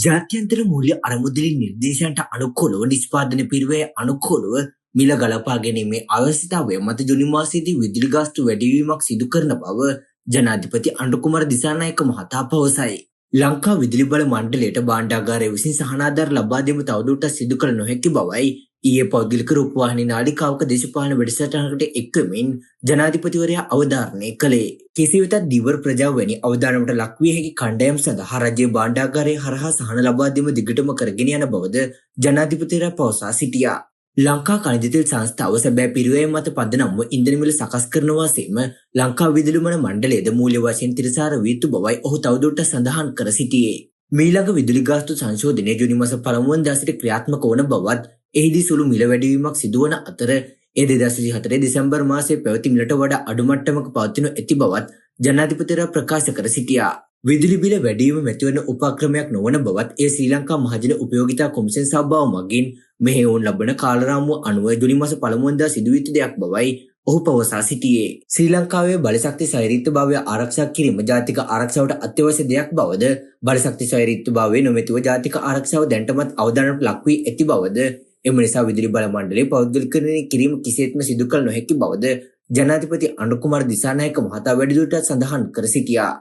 ජාත්‍යන්තර මූල්‍ය අරමුදලි නිර්දේශයන්ට අනුකූලව නිෂ්පාදන පිරිවේ අනුකූලව මිල ගලපා ගැනීමේ අවශ්‍යතාවය මත ජුනි මාසයේදී විදුලි ගාස්තු වැඩිවීමක් සිදු කරන බව ජනාධිපති අනුකුමාර දිසානායක මහතා පවසයි. ලංකා විදුලි බල මණ්ඩලයට භාණ්ඩාගාරය විසින් සහනාධාර ලබා දීම තවදුරටත් සිදු කළ නොහැකි බවයි ඊයේ පෞද්ගලික රූපවාහිනී නාලිකාවක දේශපාලන වැඩසටහනකට එක්වමින් ජනාධිපතිවරයා අවධාරණය කළේ. කෙසේ වෙතත් දීවර ප්‍රජාව වැනි අවධානමට ලක්විය හැකි කණ්ඩායම් සඳහා රජයේ භාණ්ඩාගාරය හරහා සහන ලබා දීම දිගටම කරගෙන යන බවද ජනාධිපතිවරයා පවසා සිටියා. ලංකා ඛනිජ තෙල් සංස්ථාව සැබෑ පිරිවැය මත පදනම්ව ඉන්ධන මිල සකස් කරන වාසෙම ලංකා විදුලි බල මණ්ඩලයේද මූල්‍ය වශයෙන් තිරසාර විය යුතු බවයි ඔහු තවදුරටත් සඳහන් කර සිටියේ. මීළඟ විදුලි ගාස්තු සංශෝධනය ජුනි මාස 1 වෙනිදා සිට ක්‍රියාත්මක වන බවත් එහිදී සුළු මිල වැඩිවීමක් සිදුවන අතර ඒ 2024 දෙසැම්බර් මාසයේ පැවති මිලට වඩා අඩු මට්ටමක පවතිනු ඇති බවත් ජනාධිපතිවරයා ප්‍රකාශ කර සිටියා. විදුලි බිල වැඩිවීම මැතිවරණ උපක්‍රමයක් නොවන බවත් ඒ ශ්‍රී ලංකා මහජන උපයෝගිතා කොමිෂන් සභාව මගින් මෙහෙයවුම් ලබන කාලරාමුව අනුව ජුනි මාස 1 වෙනිදා සිදුවිය යුතු දෙයක් බවයි ඔහු පවසා සිටියේ. ශ්‍රී ලංකාවේ බලශක්ති සෛරීත්‍යභාවය ආරක්ෂා කිරීම ජාතික ආරක්ෂාවට අත්‍යවශ්‍ය දෙයක් බවද බලශක්ති සෛරීත්‍යභාවයේ නොමැතිව ජාතික ආරක්ෂාව දැනටමත් අවධානයට ලක් වී ඇති බවද එම නිසා විදුලි බල මණ්ඩලයේ පෞද්ගලිකරණය කිරීම කිසිසේත්ම සිදු කළ නොහැකි බවද ජනාධිපති අනුකුමාර දිසානායක මහතා වැඩිදුරටත් සඳහන් කර සිටියා.